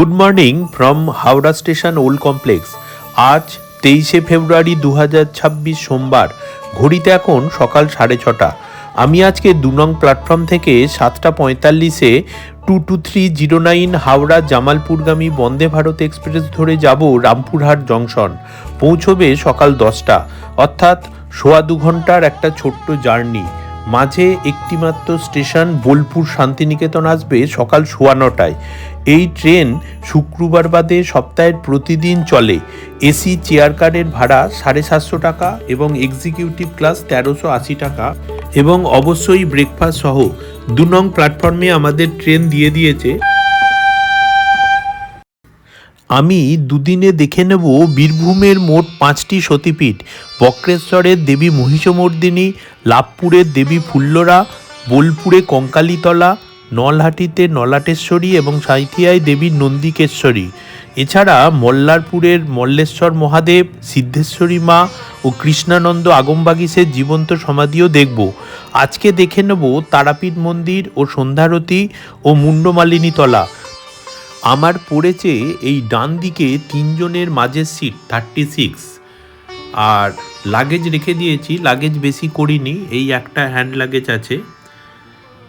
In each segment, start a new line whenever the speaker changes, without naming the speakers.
Good morning from Howrah station old complex. আজ 23শে ফেব্রুয়ারি 2026 সোমবার। ঘড়িতে এখন সকাল 6:30। আমি আজকে 2 নং প্ল্যাটফর্ম থেকে 7:45-এ 22309 হাওড়া জামালপুরগামী বন্দে ভারত এক্সপ্রেস ধরে যাব রামপুরহাট জংশন। পৌঁছবে সকাল 10টা, অর্থাৎ 1.25 ঘন্টার একটা ছোট্ট জার্নি। মাঝে একটি মাত্র স্টেশন বোলপুর শান্তিনিকেতন আসবে সকাল 9:15টায়। এই ট্রেন শুক্রবার বাদে সপ্তাহের প্রতিদিন চলে। এসি চেয়ার কারের ভাড়া 750 টাকা এবং এক্সিকিউটিভ ক্লাস 1380 টাকা, এবং অবশ্যই ব্রেকফাস্ট সহ। 2 নং প্ল্যাটফর্মে আমাদের ট্রেন দিয়ে দিয়েছে। আমি দুদিনে দেখে নেব বীরভূমের মোট 5টি সতীপীঠ: বক্রেশ্বরের দেবী মহিষমর্দিনী, লাভপুরের দেবী ফুল্লরা, বোলপুরে কঙ্কালীতলা, নলহাটিতে নলাটেশ্বরী এবং সাঁইথিয়ায় দেবী নন্দিকেশ্বরী। এছাড়া মল্লারপুরের মল্লেশ্বর মহাদেব, সিদ্ধেশ্বরী মা ও কৃষ্ণানন্দ আগমবাগীশের জীবন্ত সমাধিও দেখব। আজকে দেখে নেব তারাপীঠ মন্দির ও সন্ধ্যারতি ও মুন্ডমালিনী তলা। আমার পড়েছে এই ডান দিকে 3 জনের মাঝের সিট 36, আর লাগেজ রেখে দিয়েছি। লাগেজ বেশি করিনি, এই একটা হ্যান্ড লাগেজ আছে।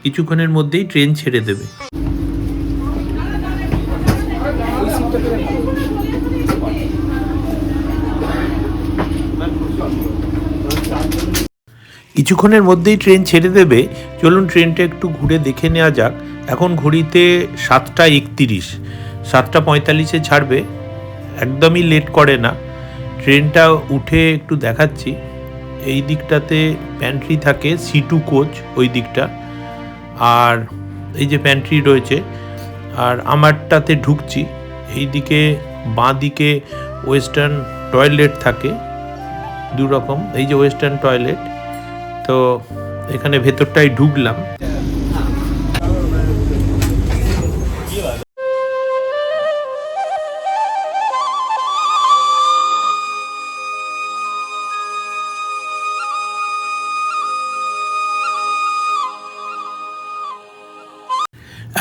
কিছুক্ষণের মধ্যেই ট্রেন ছেড়ে দেবে। কিছুক্ষণের মধ্যেই ট্রেন ছেড়ে দেবে। চলুন ট্রেনটা একটু ঘুরে দেখে নেওয়া যাক। এখন ঘড়িতে 7:31, 7:45-এ ছাড়বে। একদমই লেট করে না। ট্রেনটা উঠে একটু দেখাচ্ছি। এই দিকটাতে প্যান্ট্রি থাকে, C2 কোচ ওই দিকটা, আর এই যে প্যান্ট্রি রয়েছে। আর আমারটাতে ঢুকছি। এই দিকে বাঁ দিকে ওয়েস্টার্ন টয়লেট থাকে, 2 রকম। এই যে ওয়েস্টার্ন টয়লেট, তো এখানে ভেতরটাই ঢুকলাম।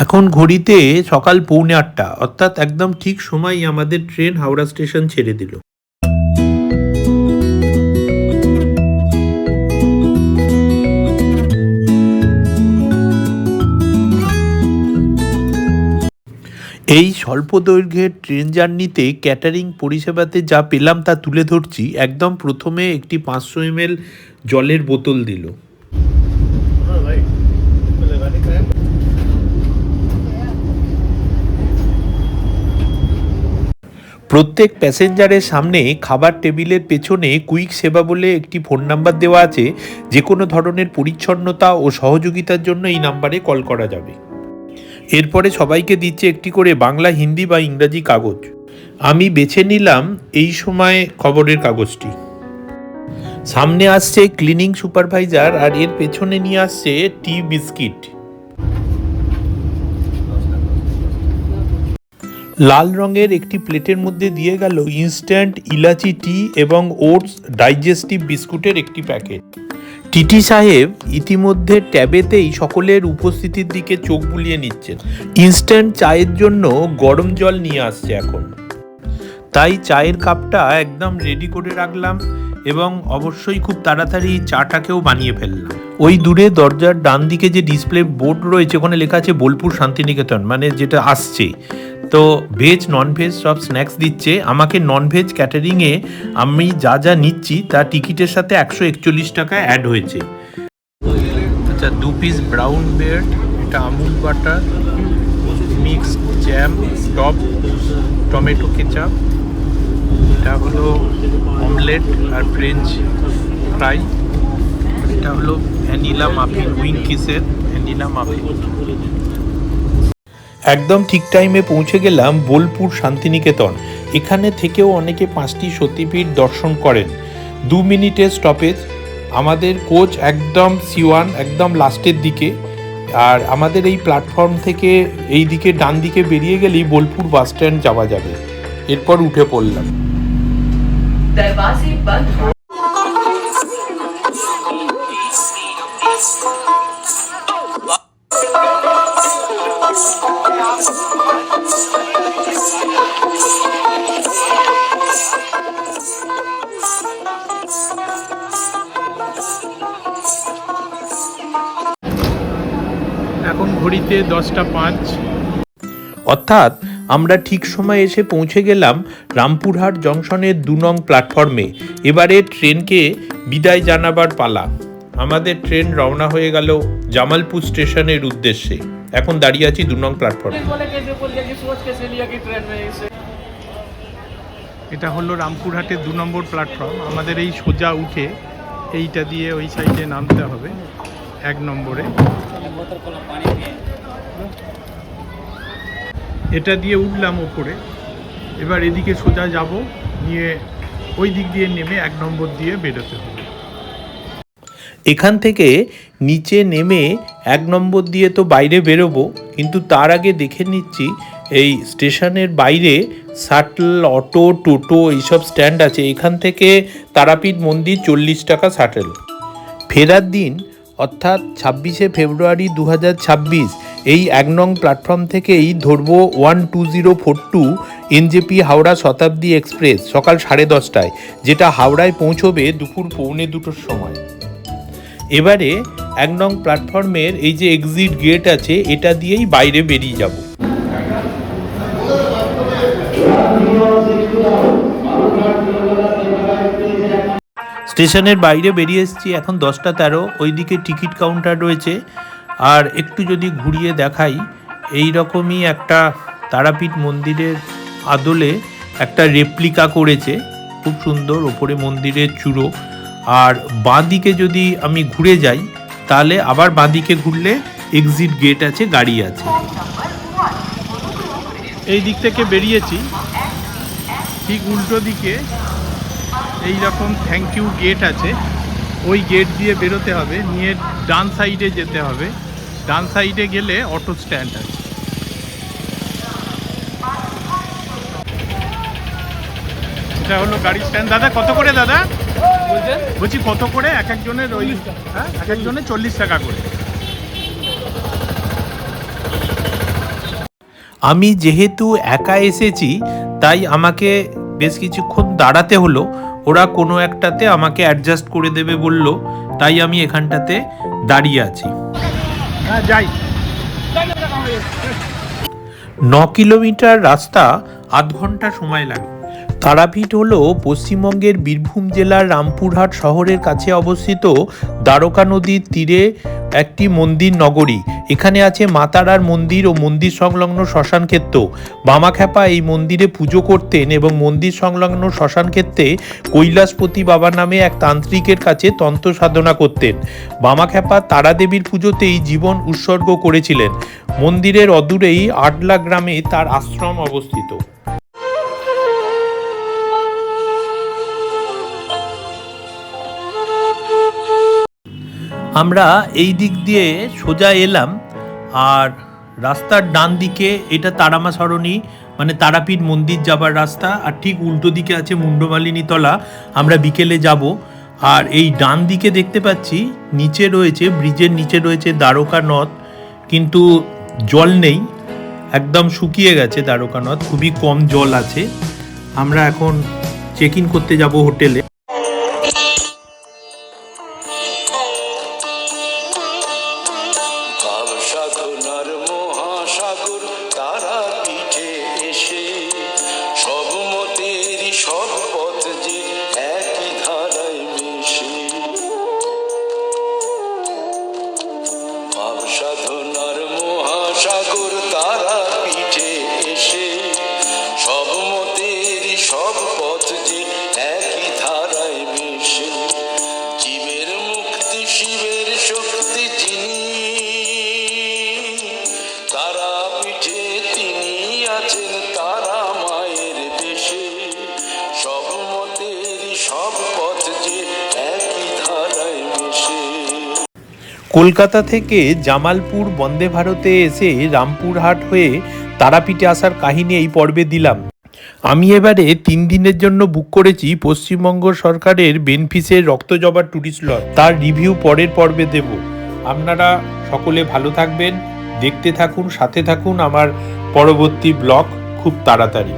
এখন ঘড়িতে সকাল 7:45, অর্থাৎ একদম ঠিক সময় আমাদের ট্রেন হাওড়া স্টেশন ছেড়ে দিল। এই স্বল্প দৈর্ঘ্যের ট্রেন জার্নিতে ক্যাটারিং পরিষেবাতে যা পেলাম তা তুলে ধরছি। একদম প্রথমে একটি 500 ml জলের বোতল দিল। প্রত্যেক প্যাসেঞ্জারের সামনে খাবার টেবিলের পেছনে কুইক সেবা বলে একটি ফোন নাম্বার দেওয়া আছে। যে কোনো ধরনের পরিচ্ছন্নতা ও সহযোগিতার জন্য এই নাম্বারে কল করা যাবে। এরপরে সবাইকে দিচ্ছে একটি করে বাংলা, হিন্দি বা ইংরাজি কাগজ। আমি বেছে নিলাম এই সময় খবরের কাগজটি। সামনে আসছে ক্লিনিং সুপারভাইজার, আর এর পেছনে নিয়ে আসছে টি বিস্কিট। লাল রঙের একটি প্লেটের মধ্যে দিয়ে গেল ইনস্ট্যান্ট ইলাচি টি এবং ওটস ডাইজেস্টিভ বিস্কুটের একটি প্যাকেট। টিটি সাহেব ইতিমধ্যে ট্যাবেতেই সকলের উপস্থিতির দিকে চোখ বুলিয়ে নিচ্ছেন। ইনস্ট্যান্ট চায়ের জন্য গরম জল নিয়ে আসছে এখন, তাই চায়ের কাপটা একদম রেডি করে রাখলাম এবং অবশ্যই খুব তাড়াতাড়ি চাটাকেও বানিয়ে ফেললাম। ওই দূরে দরজার ডান দিকে যে ডিসপ্লে বোর্ড রয়েছে, ওখানে লেখা আছে বোলপুর শান্তিনিকেতন, মানে যেটা আসছে। তো ভেজ নন ভেজ সব স্ন্যাক্স দিচ্ছে। আমাকে নন ভেজ ক্যাটারিংয়ে আমি যা যা নিচ্ছি তা টিকিটের সাথে 141 টাকা অ্যাড হয়েছে। আচ্ছা, 2 পিস ব্রাউন ব্রেড, এটা Amul butter, mixed jam, top tomato ketchup, এটা হলো অমলেট আর ফ্রেঞ্চ ফ্রাই, এটা হলো ভ্যানিলা মাফিন, উইং কিসের ভ্যানিলা মাফিন। একদম ঠিক টাইমে পৌঁছে গেলাম বোলপুর শান্তিনিকেতন। এখানে থেকেও অনেকে 5টি সতীপীঠ দর্শন করেন। 2 মিনিটের স্টপেজ। আমাদের কোচ একদম C1, একদম লাস্টের দিকে। আর আমাদের এই প্ল্যাটফর্ম থেকে এই দিকে ডান দিকে বেরিয়ে গেলেই বোলপুর বাস স্ট্যান্ড যাওয়া যাবে। এরপর উঠে পড়লাম। দরওয়াজে বন্ধ। ঘড়িতে 10:05। অর্থাৎ আমরা ঠিক সময় এসে পৌঁছে গেলাম রামপুরহাট জংশনের 2 নং প্ল্যাটফর্মে। এবারে ট্রেনকে বিদায় জানাবার পালা। আমাদের ট্রেন রওনা হয়ে গেল জামালপুর স্টেশনের উদ্দেশ্যে। এখন দাঁড়িয়ে আছি 2 নং প্ল্যাটফর্মে। এটা হলো রামপুরহাটের 2 নম্বর প্ল্যাটফর্ম। আমাদের এই সোজা উঠে এইটা দিয়ে ওই সাইডে নামতে হবে 1 নম্বরে। এটা দিয়ে উঠলাম ওপরে, এবার এদিকে সোজা যাব, নিয়ে ওই দিক দিয়ে নেমে 1 নম্বর দিয়ে বেরোতে হবে। এখান থেকে নিচে নেমে 1 নম্বর দিয়ে তো বাইরে বেরোবো, কিন্তু তার আগে দেখে নিচ্ছি এই স্টেশনের বাইরে শাটল, অটো, টোটো এইসব স্ট্যান্ড আছে। এখান থেকে তারাপীঠ মন্দির 40 টাকা শাটল। ফেরার দিন অর্থাৎ 26শে ফেব্রুয়ারি 2026 এই 1 নং প্ল্যাটফর্ম থেকেই ধরবো 12042 এনজেপি হাওড়া শতাব্দী এক্সপ্রেস সকাল 10:30টায়, যেটা হাওড়ায় পৌঁছবে দুপুর 1:45-র সময়। এবারে 1 নং প্ল্যাটফর্মের এই যে এক্সিট গেট আছে, এটা দিয়েই বাইরে বেরিয়ে যাব। স্টেশনের বাইরে বেরিয়ে এসেছি, এখন 10:13। ওইদিকে টিকিট কাউন্টার রয়েছে। আর একটু যদি ঘুরিয়ে দেখাই, এই রকমই একটা তারাপীঠ মন্দিরের আদলে একটা রেপ্লিকা করেছে, খুব সুন্দর। ওপরে মন্দিরের চূড়ো। আর বাঁদিকে যদি আমি ঘুরে যাই, তাহলে আবার বাঁদিকে ঘুরলে এক্সিট গেট আছে, গাড়ি আছে। এই দিক থেকে বেরিয়েছি, ঠিক উল্টো দিকে এই রকম থ্যাংক ইউ গেট আছে, ওই গেট দিয়ে বেরোতে হবে, নিয়ে ডান সাইডে যেতে হবে। ডান সাইডে গেলে অটো স্ট্যান্ড আছে। এটা হলো গাড়ি স্ট্যান্ড। দাদা কত করে দাদা? বলছি কত করে এক একজনের? ওই হ্যাঁ, এক একজনের 40 টাকা করে। আমি যেহেতু একা এসেছি, তাই আমাকে বেশ কিছুক্ষণ দাঁড়াতে হলো। ওরা কোনো একটাতে আমাকে অ্যাডজাস্ট করে দেবে বলল, তাই আমি এখানটাতে দাঁড়িয়ে আছি। হ্যাঁ যাই। 9 কিলোমিটার রাস্তা, 8 ঘন্টা সময় লাগে। তারাপীঠ হলো পশ্চিমবঙ্গের বীরভূম জেলার রামপুরহাট শহরের কাছে অবস্থিত দ্বারকা নদীর তীরে একটি মন্দির নগরী। এখানে আছে মা তারার মন্দির ও মন্দির সংলগ্ন শ্মশান ক্ষেত্র। বামাখ্যাপা এই মন্দিরে পুজো করতেন এবং মন্দির সংলগ্ন শ্মশান ক্ষেত্রে কৈলাসপতি বাবা নামে এক তান্ত্রিকের কাছে তন্ত্র সাধনা করতেন। বামাখ্যাপা তারা দেবীর পুজোতেই জীবন উৎসর্গ করেছিলেন। মন্দিরের অদূরেই আডলা গ্রামে তার আশ্রম অবস্থিত। আমরা এই দিক দিয়ে সোজা এলাম, আর রাস্তার ডান দিকে এটা তারামা সরণি, মানে তারাপীঠ মন্দির যাবার রাস্তা, আর ঠিক উল্টো দিকে আছে মুন্ডমালিনী তলা। আমরা বিকেলে যাব। আর এই ডান দিকে দেখতে পাচ্ছি নিচে রয়েছে, ব্রিজের নিচে রয়েছে দ্বারকা নদ, কিন্তু জল নেই, একদম শুকিয়ে গেছে দ্বারকা নদ, খুবই কম জল আছে। আমরা এখন চেক ইন করতে যাব হোটেলে।
সাধনার মহাসাগর তারা পিঠে এসে, সব মতের সব পথ যে একই ধারায় মিশে। জীবের মুক্তি শিবের শক্তি যিনি, তারা পিঠে তিনি আছেন তারা মায়ের দেশে। সব মতের সব পথ যে একই ধারায় মিশে।
কলকাতা থেকে জামালপুর বন্দে ভারতে এসে রামপুরহাট হয়ে তারাপীঠে আসার কাহিনী এই পর্বে দিলাম। আমি এবারে 3 দিনের জন্য বুক করেছি পশ্চিমবঙ্গ সরকারের বেনফিসের রক্তজবা ট্যুরিস্ট লজ। তার রিভিউ পরের পর্বে দেব। আপনারা সকলে ভালো থাকবেন, দেখতে থাকুন, সাথে থাকুন আমার পরবর্তী ব্লগ খুব তাড়াতাড়ি।